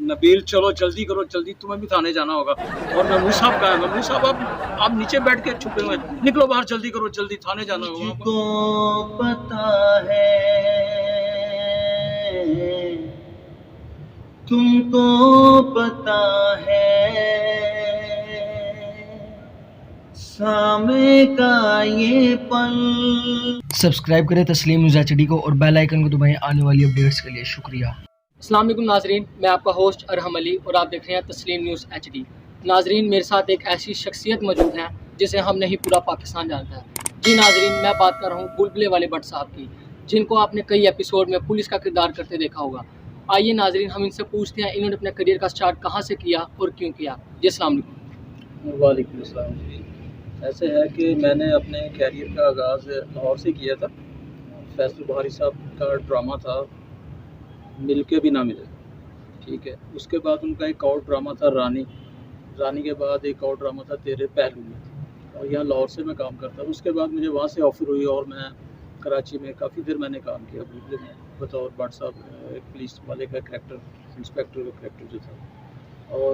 नबील चलो जल्दी करो जल्दी, तुम्हें भी थाने जाना होगा। और महमूद साहब कहाँ है? महमूद साहब आप नीचे बैठ के छुपे हुए हैं, निकलो बाहर, जल्दी करो जल्दी, थाने जाना होगा। मुझको पता है तुमको पता है सामे का ये पल। सब्सक्राइब करें तस्लीम न्यूज़ HD को और बेल आइकन को दबाएं आने वाली अपडेट्स के लिए। शुक्रिया। अस्सलाम वालेकुम नाजरीन, मैं आपका होस्ट अरहम अली और आप देख रहे हैं तस्लीम न्यूज़ HD। नाजरीन, मेरे साथ एक ऐसी शख्सियत मौजूद है जिसे हम नहीं पूरा पाकिस्तान जानता है। जी नाजरीन, मैं बात कर रहा हूँ बुलबुले वाले भट्ट साहब की, जिनको आपने कई एपिसोड में पुलिस का किरदार करते देखा होगा। आइए नाजरीन, हम इनसे पूछते हैं इन्होंने अपने करियर का स्टार्ट कहाँ से किया और क्यों किया। जी अस्सलाम वालेकुम। वालेकुम अस्सलाम जी। ऐसे है कि मैंने अपने कैरियर का आगाज़ लाहौर से किया था। फैसल बहारी साहब का ड्रामा था मिल के भी ना मिले, ठीक है। उसके बाद उनका एक और ड्रामा था रानी के बाद एक और ड्रामा था तेरे पहलू में, और यहाँ लाहौर से मैं काम करता हूँ। उसके बाद मुझे वहाँ से ऑफ़र हुई और मैं कराची में काफ़ी देर मैंने काम किया बुलबुले में बतौर भट्ट साहब एक पुलिस वाले का करैक्टर, इंस्पेक्टर का करैक्टर जो था। और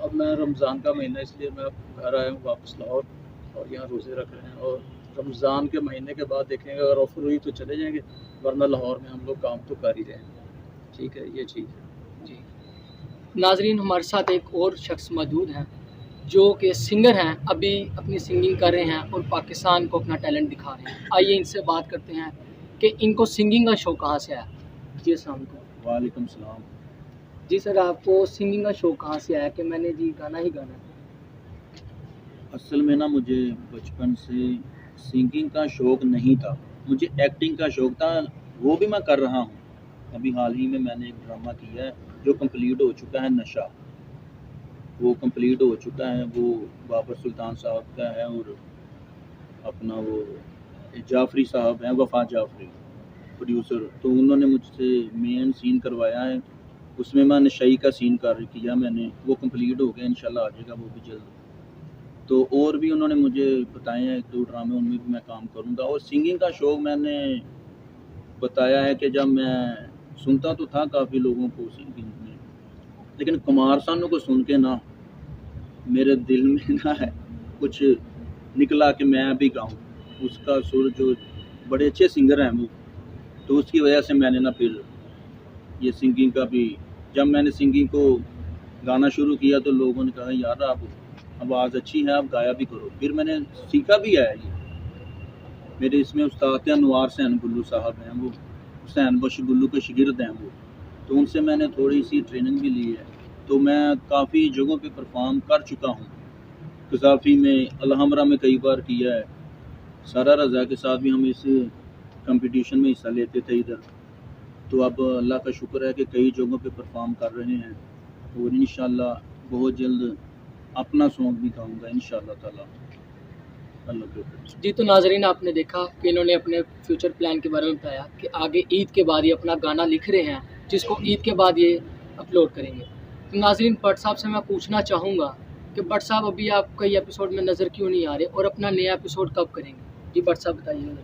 अब मैं रमज़ान का महीना इसलिए मैं घर आया हूँ वापस लाहौर, और यहाँ रोज़े रख रहे हैं। और रमज़ान के महीने के बाद देखेंगे, अगर ऑफ़र हुई तो चले जाएंगे, वरना लाहौर में हम लोग काम तो कर ही रहे हैं, ठीक है। ये चीज़ है जी नाजरीन, हमारे साथ एक और शख्स मौजूद हैं जो कि सिंगर हैं, अभी अपनी सिंगिंग कर रहे हैं और पाकिस्तान को अपना टैलेंट दिखा रहे हैं। आइए इनसे बात करते हैं कि इनको सिंगिंग का शौक़ कहाँ से आया। जी अस्सलाम वालेकुम। वालेकुम सलाम। जी सर, आपको सिंगिंग का शौक़ कहाँ से आया कि मैंने जी गाना ही गाना है? असल में ना मुझे बचपन से सिंगिंग का शौक़ नहीं था, मुझे एक्टिंग का शौक़ था, वो भी मैं कर रहा हूँ। अभी हाल ही में मैंने एक ड्रामा किया है जो कंप्लीट हो चुका है, नशा, वो कंप्लीट हो चुका है। वो बाबर सुल्तान साहब का है और अपना वो जाफरी साहब हैं, वफा जाफरी प्रोड्यूसर, तो उन्होंने मुझसे मेन सीन करवाया है। उसमें मैं नशई का सीन किया मैंने, वो कंप्लीट हो गया, इंशाल्लाह आ जाएगा वो भी जल्द। तो और भी उन्होंने मुझे बताए हैं 1-2 ड्रामे, उनमें भी मैं काम करूँगा। और सिंगिंग का शौक़ मैंने बताया है कि जब मैं सुनता तो था काफ़ी लोगों को सिंगिंग में, लेकिन कुमार सानू को सुन के ना मेरे दिल में ना है कुछ निकला कि मैं भी गाऊं। उसका सुर जो बड़े अच्छे सिंगर हैं वो, तो उसकी वजह से मैंने ना फिर ये सिंगिंग का भी, जब मैंने सिंगिंग को गाना शुरू किया तो लोगों ने कहा यार आप आवाज़ अच्छी है, आप गाया भी करो। फिर मैंने सीखा भी है। ये मेरे इसमें उस्ताद थे अनवार हुसैन गुल्लू साहब हैं, वो हुसैन बख्श गुल्लू के शागिर्द हैं वो, तो उनसे मैंने थोड़ी सी ट्रेनिंग भी ली है। तो मैं काफ़ी जगहों पे परफॉर्म कर चुका हूँ। कज़ाफ़ी में, अलहमरा में कई बार किया है, सारा रज़ा के साथ भी हम इस कंपटीशन में हिस्सा लेते थे इधर। तो अब अल्लाह का शुक्र है कि कई जगहों पे परफॉर्म कर रहे हैं, और इंशाल्लाह बहुत जल्द अपना सॉन्ग भी गाऊंगा इंशाल्लाह ताला। जी तो नाजरीन, आपने देखा कि इन्होंने अपने फ्यूचर प्लान के बारे में बताया कि आगे ईद के बाद ये अपना गाना लिख रहे हैं, जिसको ईद के बाद ये अपलोड करेंगे। तो नाजरीन, भट्ट साहब से मैं पूछना चाहूँगा कि भट्ट साहब अभी आप कई एपिसोड में नज़र क्यों नहीं आ रहे और अपना नया एपिसोड कब करेंगे? जी भट्ट साहब बताइए।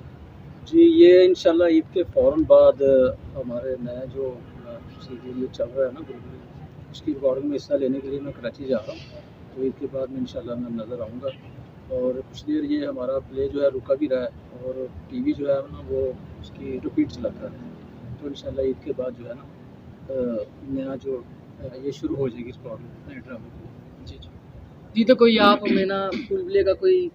जी, ये इंशाल्लाह ईद के फ़ौरन बाद हमारे नया जो सीरियल ये चल रहा है ना बुलबुल, उसकी रिकॉर्डिंग में हिस्सा लेने के लिए मैं कराची जा रहा हूँ। तो ईद के बाद में इंशाल्लाह मैं नज़र आऊँगा। और कुछ देर ये हमारा प्ले जो है रुका भी रहा है, और टीवी जो है ना वो उसकी रिपीट चलाता है। तो इंशाल्लाह ईद के बाद जो है ना नया जो ये शुरू हो जाएगी रिकॉर्डिंग नए ड्रामे की। जी जी जी तो कोई आप हमें ना बुलबुले का कोई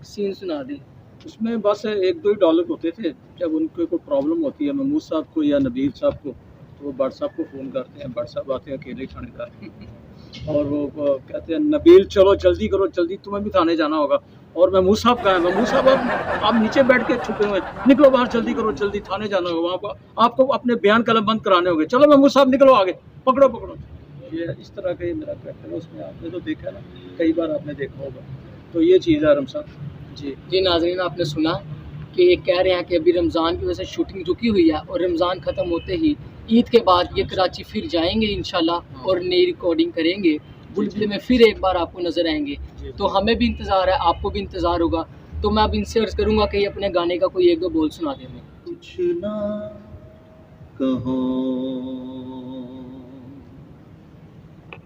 सीन सुना दें। उसमें बस 1-2 ही डायलॉग होते थे। जब उनको कोई प्रॉब्लम होती है महमूद साहब को या नबील साहब को, तो वो भट्ट साहब को फ़ोन करते हैं, भट्ट साहब आते हैं अकेले थानेदार और वो कहते हैं नबील चलो जल्दी करो जल्दी, तुम्हें भी थाने जाना होगा। और महमूद साहब कहाँ है? महमूद साहब आप नीचे बैठ के छुपे हुए हैं, निकलो बाहर, जल्दी करो जल्दी, थाने जाना होगा, वहाँ पर आपको अपने बयान कलमबंद कराने होंगे, चलो महमूद साहब निकलो आगे, पकड़ो पकड़ो। ये इस तरह का ये मेरा कैरेक्टर है। उसमें आपने तो देखा ना, कई बार आपने देखा होगा। तो ये चीज़ है रमसा जी। जी नाजरीन, आपने सुना कि ये कह रहे हैं कि अभी रमज़ान की वजह से शूटिंग रुकी हुई है और रमज़ान ख़त्म होते ही ईद के बाद ये कराची फिर जाएंगे इंशाल्लाह और नई रिकॉर्डिंग करेंगे। बुलबुले में फिर एक बार आपको नज़र आएंगे। तो हमें भी इंतज़ार है, आपको भी इंतज़ार होगा। तो मैं अब इनसे अर्ज़ करूँगा कि अपने गाने का कोई 1-2 बोल सुना दें हमें। कुछ ना कहो